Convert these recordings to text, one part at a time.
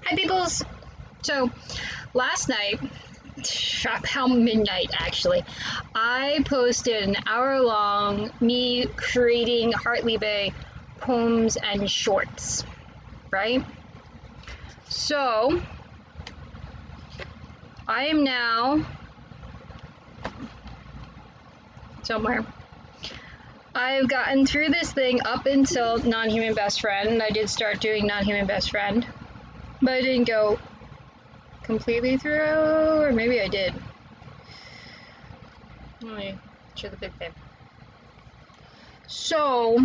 Hi peoples! So last night, about midnight actually, I posted an hour-long me creating Hartliebe poems and shorts, right? So I am now somewhere. I've gotten through this thing up until non-human best friend, and I did start doing non-human best friend, but I didn't go completely through, or maybe I did. Let me show the big thing. So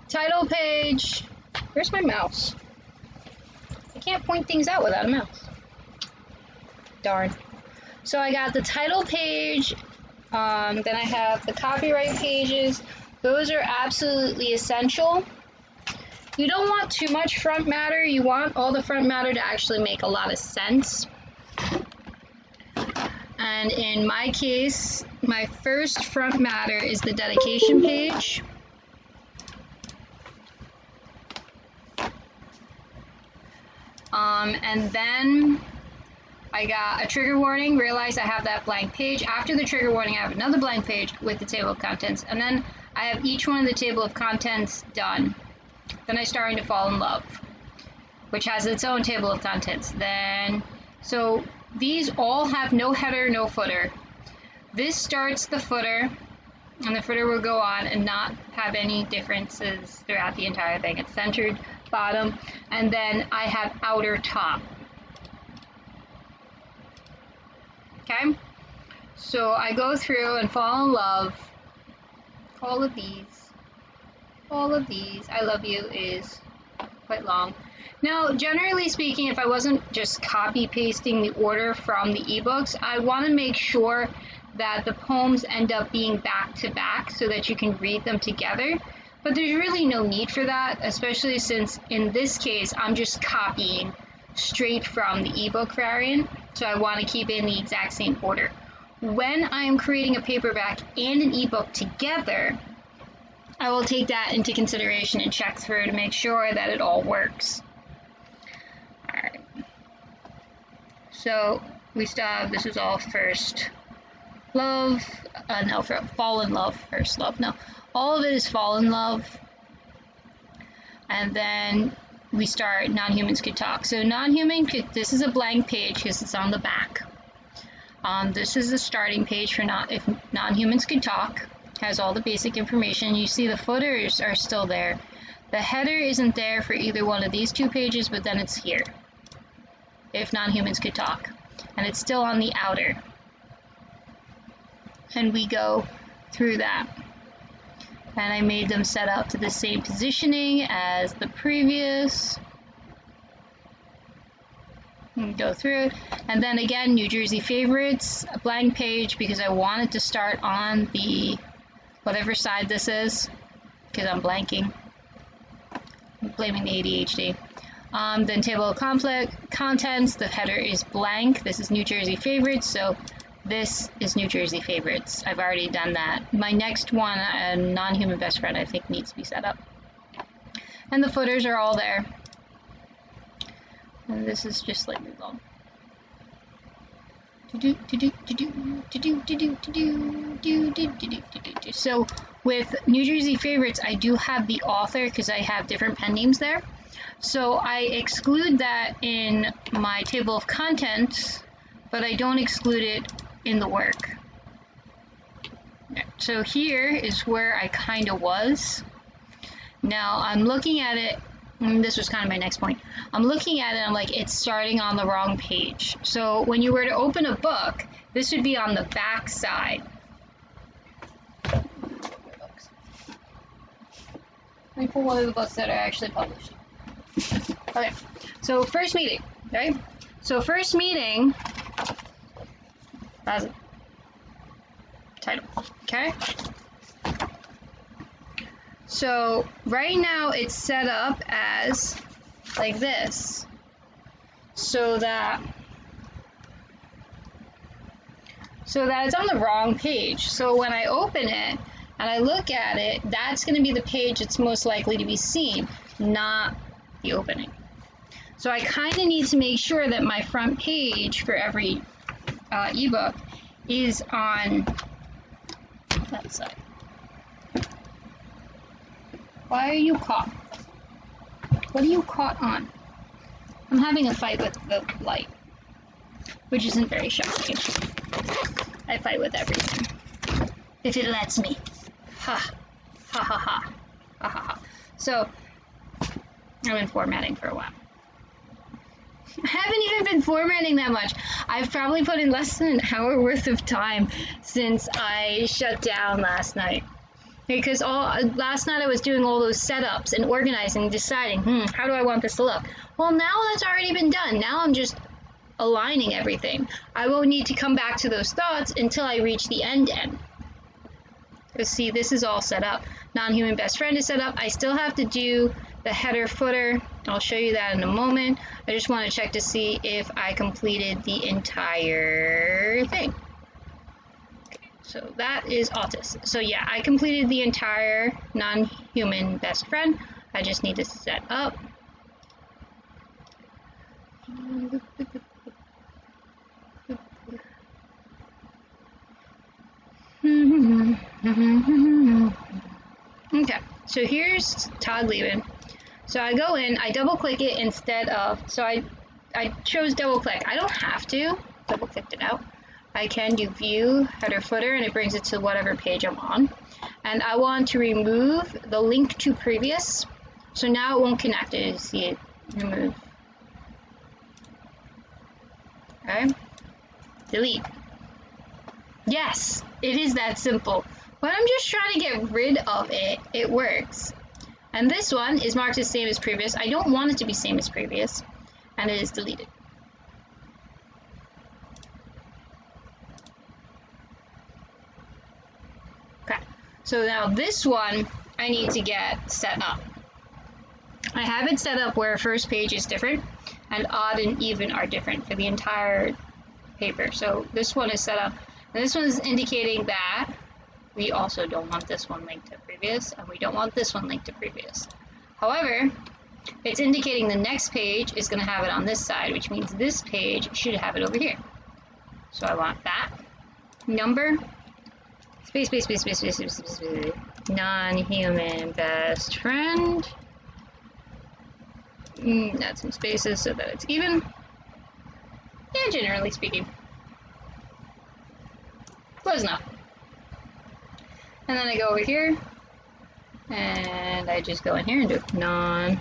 title page. Where's my mouse? I can't point things out without a mouse. Darn. So I got the title page, then I have the copyright pages. Those are absolutely essential. You don't want too much front matter. You want all the front matter to actually make a lot of sense. And in my case, my first front matter is the dedication page. And then I got a trigger warning, realized I have that blank page. After the trigger warning, I have another blank page with the table of contents. And then I have each one of the table of contents done. Then I start to fall in love, which has its own table of contents. So these all have no header, no footer. This starts the footer, and the footer will go on and not have any differences throughout the entire thing. It's centered bottom, and then I have outer top. Okay, so I go through and fall in love. All of these, I love you is quite long. Now, generally speaking, if I wasn't just copy pasting the order from the ebooks, I want to make sure that the poems end up being back to back so that you can read them together. But there's really no need for that, especially since in this case, I'm just copying straight from the ebook variant. So I want to keep it in the exact same order. When I am creating a paperback and an ebook together, I will take that into consideration and check through to make sure that it all works. Alright. So we still have, this is all first love, no, for fall in love, first love, no. All of it is fall in love. And then we start non-humans could talk. So non-human could, this is a blank page because it's on the back. This is the starting page for if non-humans could talk. Has all the basic information. You see the footers are still there. The header isn't there for either one of these two pages, but then it's here. If non-humans could talk. And it's still on the outer. And we go through that. And I made them set up to the same positioning as the previous. And go through it. And then again, New Jersey favorites, a blank page because I wanted to start on the whatever side this is, because I'm blanking. I'm blaming the ADHD. Then table of contents, the header is blank. This is New Jersey favorites, so this is New Jersey favorites. I've already done that. My next one, a non-human best friend, I think needs to be set up. And the footers are all there. And this is just slightly long. So with New Jersey favorites, I do have the author because I have different pen names there. So I exclude that in my table of contents, but I don't exclude it in the work. So here is where I kind of was. Now I'm looking at it, and this was kind of my next point. I'm looking at it, I'm like, it's starting on the wrong page. So when you were to open a book, this would be on the back side. Let me pull one of the books that are actually published. Okay, so first meeting, right? So first meeting, that's it. Title, okay? So right now it's set up as like this, so that it's on the wrong page. So when I open it, and I look at it, that's going to be the page that's most likely to be seen, not the opening. So I kind of need to make sure that my front page for every ebook is on that side. Why are you caught? What are you caught on? I'm having a fight with the light, which isn't very shocking. I fight with everything. If it lets me. Ha. Ha ha ha. Ha ha ha. So, I've been formatting for a while. I haven't even been formatting that much. I've probably put in less than an hour worth of time since I shut down last night. Because last night I was doing all those setups and organizing, deciding, how do I want this to look? Well, now that's already been done. Now I'm just aligning everything. I won't need to come back to those thoughts until I reach the end. Because see, this is all set up. Non-human best friend is set up. I still have to do the header footer. I'll show you that in a moment. I just want to check to see if I completed the entire thing. So that is autist. So yeah, I completed the entire non-human best friend. I just need to set up. Okay, so here's Hartliebe. So I go in, I double click it instead of, so I chose double click. I don't have to double click it out. I can do view, header, footer, and it brings it to whatever page I'm on. And I want to remove the link to previous. So now it won't connect it. You see it remove. Okay. Delete. Yes, it is that simple. When I'm just trying to get rid of it, it works. And this one is marked as same as previous. I don't want it to be same as previous. And it is deleted. So now this one, I need to get set up. I have it set up where first page is different and odd and even are different for the entire paper. So this one is set up, and this one is indicating that we also don't want this one linked to previous, and we don't want this one linked to previous. However, it's indicating the next page is going to have it on this side, which means this page should have it over here. So I want that number. Space, space, space, space, space, space, space, space. Non-human best friend. Add some spaces so that it's even. Yeah, generally speaking. Close enough. And then I go over here, and I just go in here and do non-human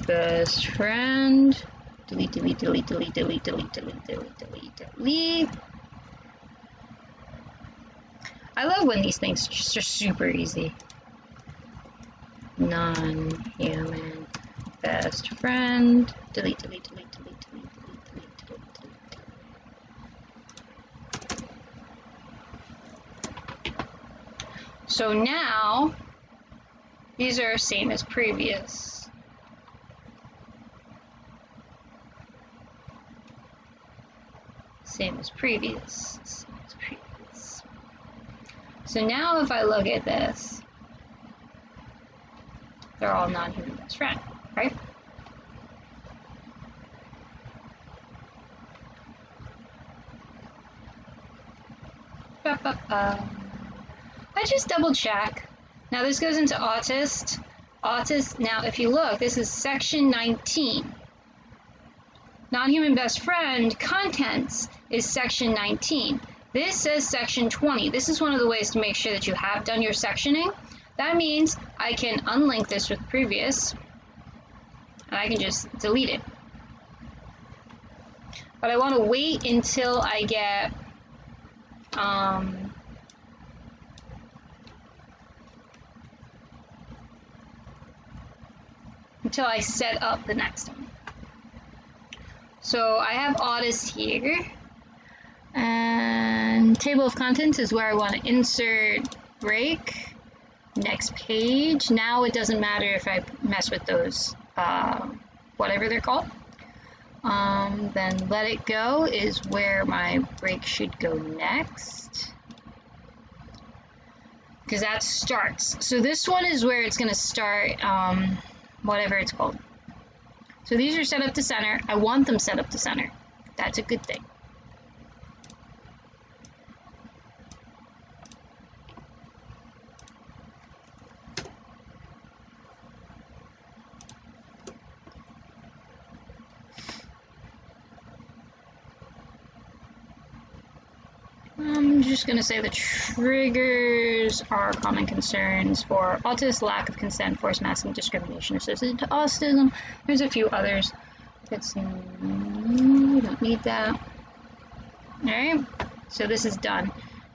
best friend. Delete, delete, delete, delete, delete, delete, delete, delete, delete, delete. I love when these things just are super easy. Non-human best friend. Delete, delete, delete, delete, delete, delete, delete, delete, delete. So now, these are same as previous. Same as previous. Same as previous. So now if I look at this, they're all non-human best friend, right? I just double check. Now this goes into autist. Autist, now if you look, this is section 19. Non-human best friend contents is section 19. This says section 20. This is one of the ways to make sure that you have done your sectioning. That means I can unlink this with previous, and I can just delete it. But I want to wait until I get until I set up the next one. So I have autist here. And table of contents is where I want to insert break. Next page. Now it doesn't matter if I mess with those, whatever they're called. Then let it go is where my break should go next. because that starts. So this one is where it's going to start, whatever it's called. So these are set up to center. I want them set up to center. That's a good thing. I'm just going to say the triggers are common concerns for autism, lack of consent, forced masking, discrimination associated to autism. There's a few others. We don't need that. Alright, so this is done.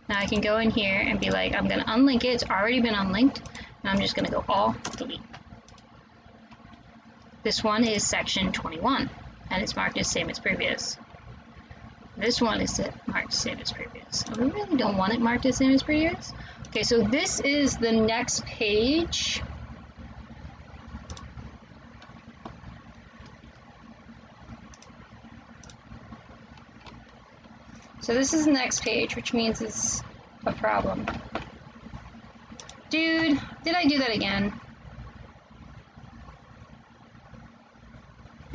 Now I can go in here and be like, I'm going to unlink it. It's already been unlinked. And I'm just going to go all delete. This one is section 21, and it's marked as same as previous. This one is marked same as previous. I really don't want it marked as same as previous. Okay, so this is the next page. So this is the next page, which means it's a problem. Dude, did I do that again?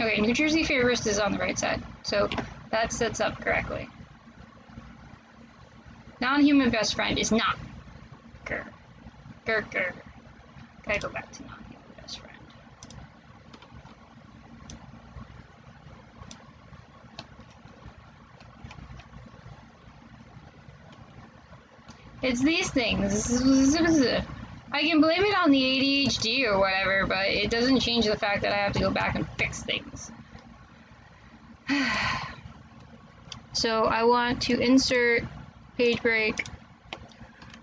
Okay, New Jersey Fairest is on the right side, so that sets up correctly. Non-human best friend is not. Grr. Grr, grr. Gotta go back to non-human best friend. It's these things. I can blame it on the ADHD or whatever, but it doesn't change the fact that I have to go back and fix things. So I want to insert page break.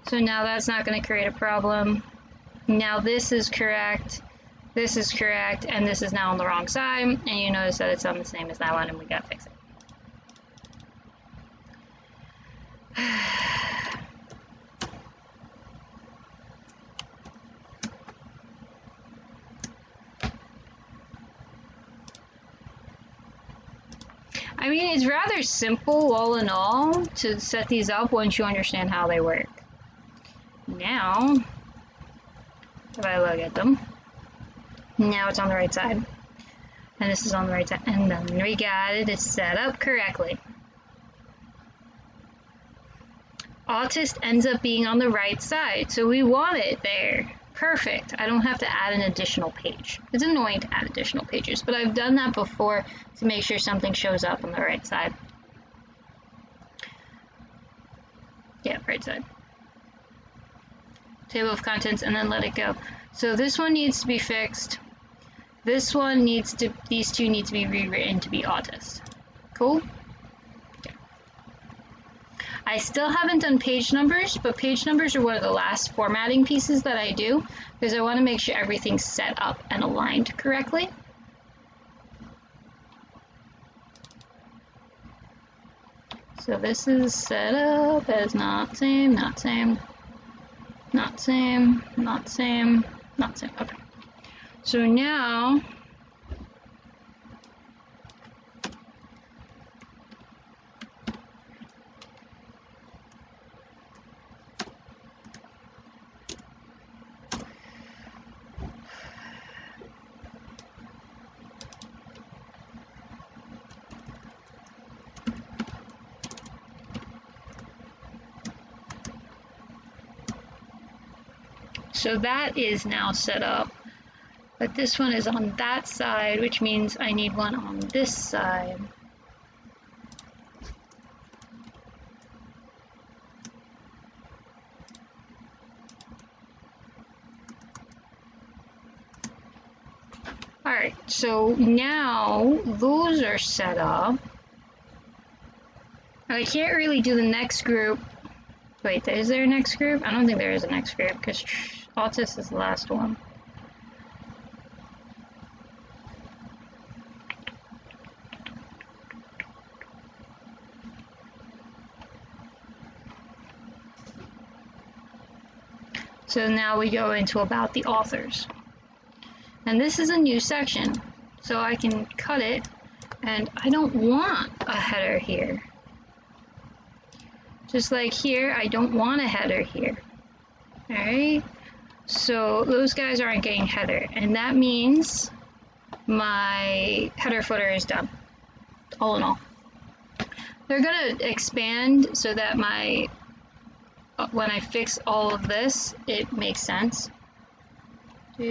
So now that's not going to create a problem. Now this is correct, and this is now on the wrong side, and you notice that it's on the same as that one, and we got to fix it. I mean, it's rather simple, all in all, to set these up once you understand how they work. Now, if I look at them, now it's on the right side, and this is on the right side, and then we got it, it's set up correctly. Autist ends up being on the right side, so we want it there. Perfect. I don't have to add an additional page. It's annoying to add additional pages, but I've done that before to make sure something shows up on the right side. Yeah, right side. Table of contents, and then let it go. So this one needs to be fixed. This one needs to, these two need to be rewritten to be autist. Cool? I still haven't done page numbers, but page numbers are one of the last formatting pieces that I do because I want to make sure everything's set up and aligned correctly. So this is set up as not same, not same, not same, not same, not same. Okay. So now so that is now set up, but this one is on that side, which means I need one on this side. Alright, so now those are set up. I can't really do the next group. Wait, is there a next group? I don't think there is a next group because autist is the last one. So now we go into about the authors. And this is a new section, so I can cut it, and I don't want a header here. Just like here, I don't want a header here. Alright, so those guys aren't getting header, and that means my header footer is done, all in all. They're gonna expand so that my when I fix all of this, it makes sense. Why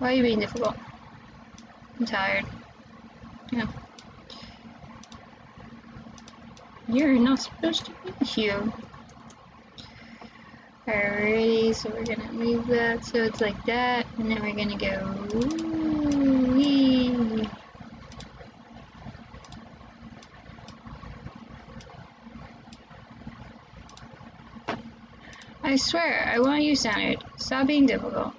are you being difficult? I'm tired. Yeah. You're not supposed to be here. Alrighty, so we're gonna leave that so it's like that, and then we're gonna go wee. I swear, I want you centered. Stop being difficult.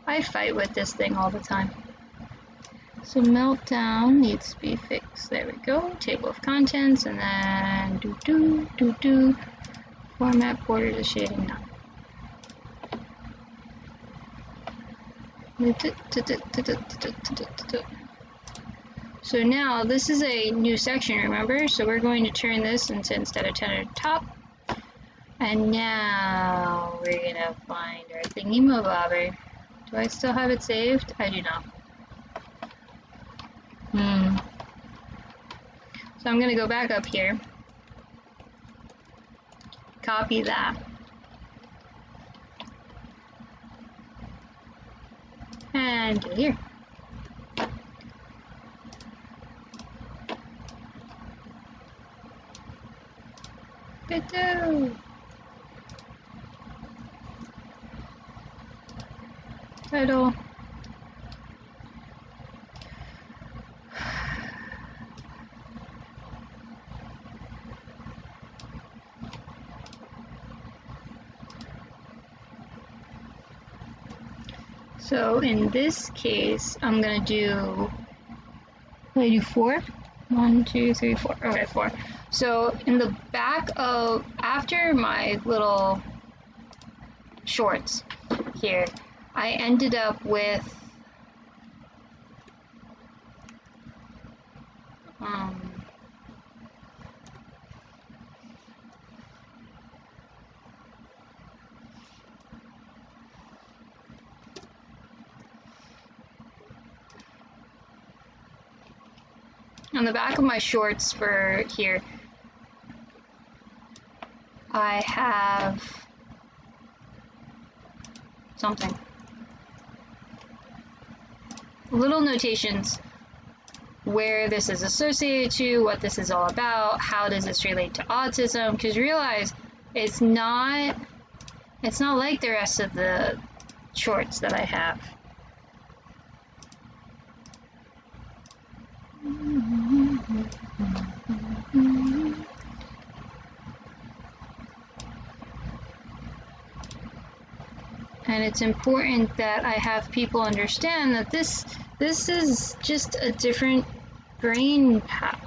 I fight with this thing all the time. So meltdown needs to be fixed. There we go. Table of contents, and then format border to shading now. So now this is a new section, remember? So we're going to turn this into, instead of center top, and now we're gonna find our thingy-mabobber. Do I still have it saved? I do not. So I'm gonna go back up here, copy that, and get here. Title. So in this case, I'm gonna do, will I do 4? 1, 2, 3, 4. Okay, 4. So in the back of, after my little shorts here, I ended up with on the back of my shorts for here, I have something. Little notations where this is associated to, what this is all about, how does this relate to autism, because realize it's not like the rest of the shorts that I have. And it's important that I have people understand that this is just a different brain path.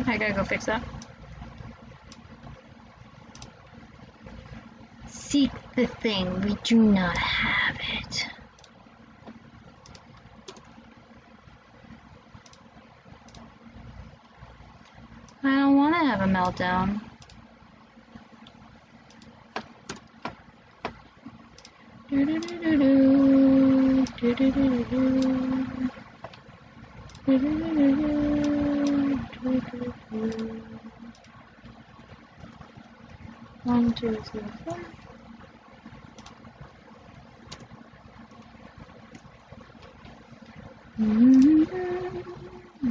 I gotta go fix that. Seek the thing, we do not have it. I don't want to have a meltdown. One, two, three, four.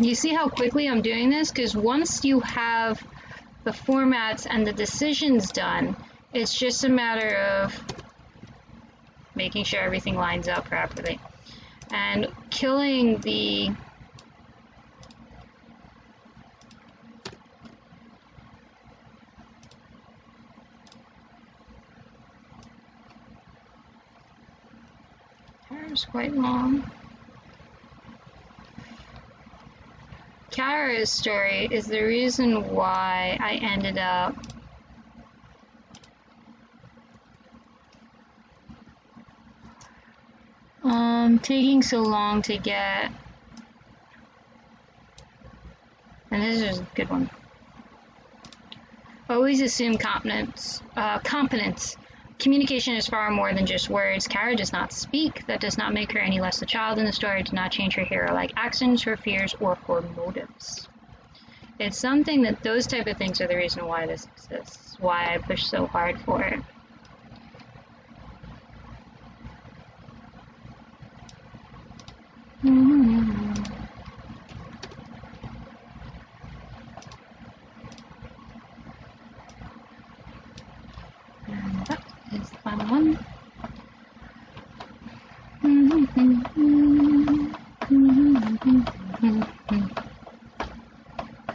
You see how quickly I'm doing this? Because once you have the formats and the decisions done, it's just a matter of making sure everything lines up properly. And killing the hair's quite long. Kara's story is the reason why I ended up taking so long to get, and this is a good one. Always assume competence. Communication is far more than just words. Kara does not speak. That does not make her any less a child in the story. Do not change her hero-like actions, her fears, or her motives. It's something that those type of things are the reason why this exists. Why I push so hard for it. And that is the final one.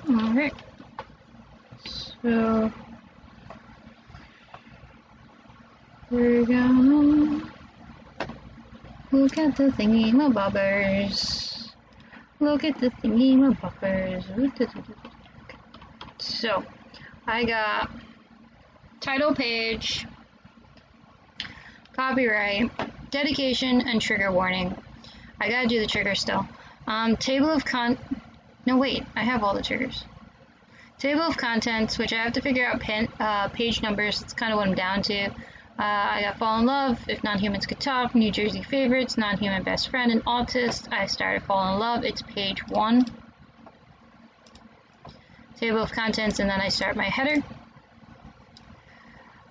Alright. So we're gonna look at the thingy-mabobbers. Look at the thingy-mabobbers. So, I got title page, copyright, dedication, and trigger warning. I gotta do the trigger still. Table of no wait, I have all the triggers. Table of contents, which I have to figure out page numbers. That's kind of what I'm down to. I got Fall in Love, If Non-Humans Could Talk, New Jersey Favorites, Non-Human Best Friend, and Autist. I started Fall in Love, it's page 1. Table of contents, and then I start my header.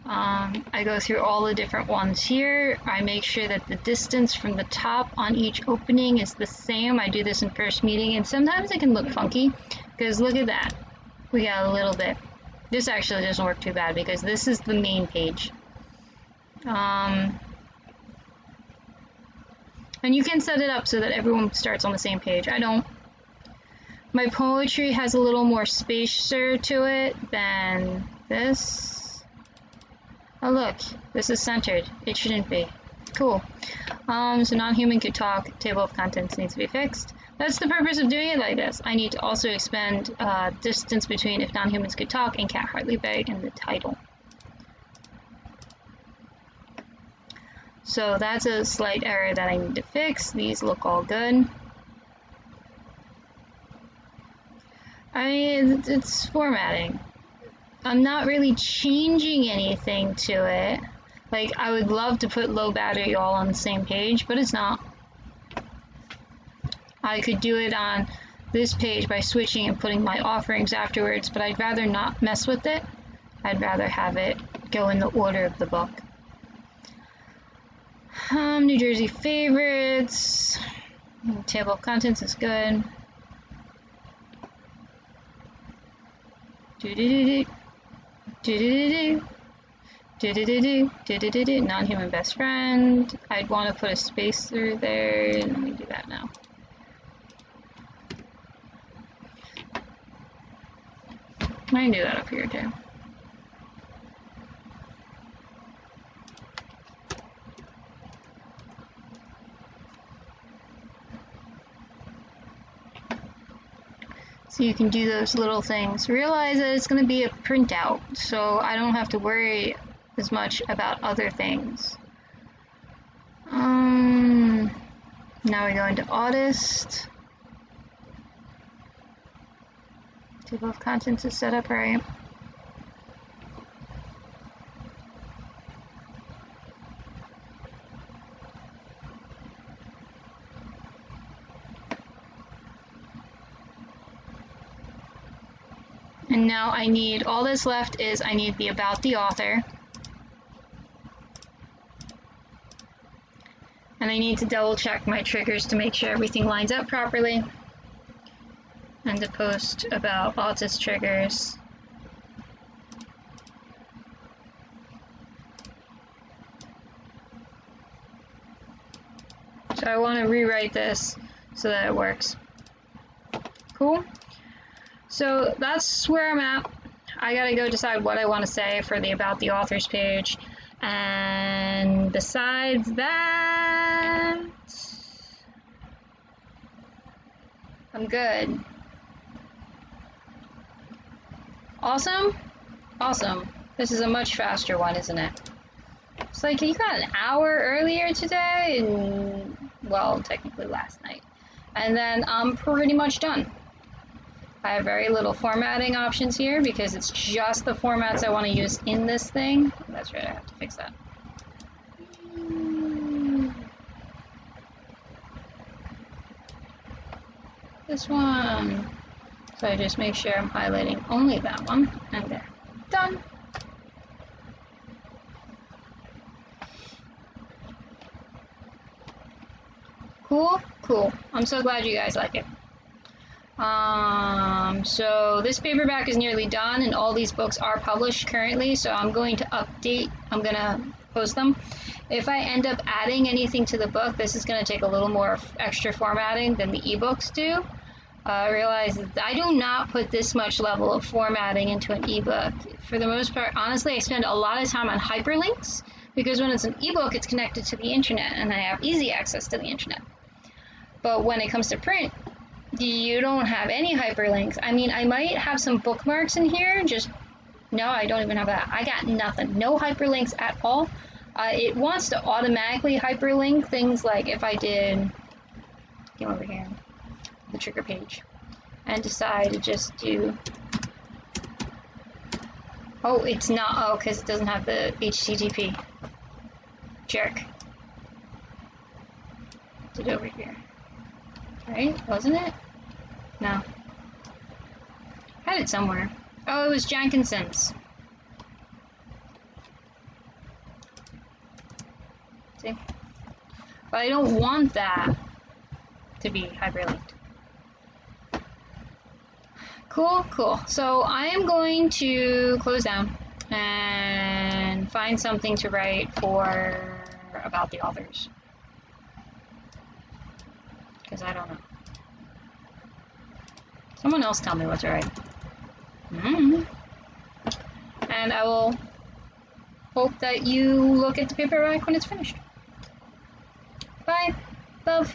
I go through all the different ones here. I make sure that the distance from the top on each opening is the same. I do this in first meeting, and sometimes it can look funky, because look at that. We got a little bit. This actually doesn't work too bad, because this is the main page. And you can set it up so that everyone starts on the same page. I don't. My poetry has a little more spacer to it than this. Oh look, this is centered. It shouldn't be. Cool. So non-human could talk, table of contents needs to be fixed. That's the purpose of doing it like this. I need to also expend distance between If Non-Humans Could Talk and Cat Hartliebe in the title. So that's a slight error that I need to fix. These look all good. I mean, it's formatting. I'm not really changing anything to it. Like, I would love to put low battery all on the same page, but it's not. I could do it on this page by switching and putting my offerings afterwards, but I'd rather not mess with it. I'd rather have it go in the order of the book. New Jersey Favorites. Table of contents is good. Non-human best friend. I'd want to put a space through there. Let me do that now. I can do that up here too. So you can do those little things. Realize that it's going to be a printout, so I don't have to worry as much about other things. Now we go into Autist. Table of contents is set up right. And now I need, all that's left is I need the about the author. And I need to double check my triggers to make sure everything lines up properly. And to post about autist triggers. So I want to rewrite this so that it works. Cool. So that's where I'm at. I gotta go decide what I want to say for the About the Authors page. And besides that, I'm good. Awesome? Awesome. This is a much faster one, isn't it? It's like you got an hour earlier today, and, well, technically last night. And then I'm pretty much done. I have very little formatting options here because it's just the formats I want to use in this thing. That's right, I have to fix that. This one. So I just make sure I'm highlighting only that one, and there. Done. Cool, cool. I'm so glad you guys like it. So this paperback is nearly done, and all these books are published currently, so I'm going to post them. If I end up adding anything to the book, this is going to take a little more extra formatting than the ebooks do. I realize that I do not put this much level of formatting into an ebook. For the most part, honestly, I spend a lot of time on hyperlinks, because when it's an ebook, it's connected to the internet, and I have easy access to the internet. But when it comes to print, you don't have any hyperlinks. I mean, I might have some bookmarks in here, no, I don't even have that. I got nothing, no hyperlinks at all. It wants to automatically hyperlink things like if I did, come over here, the trigger page, and decide to just do, oh, it's not, because it doesn't have the HTTP. Jerk. Did it over here. Right? Wasn't it? No. I had it somewhere. Oh, it was Jenkinson's. See? But I don't want that to be hyperlinked. Cool, cool. So I am going to close down and find something to write for About the Authors. Because I don't know. Someone else tell me what to write. And I will hope that you look at the paperback when it's finished. Bye. Love.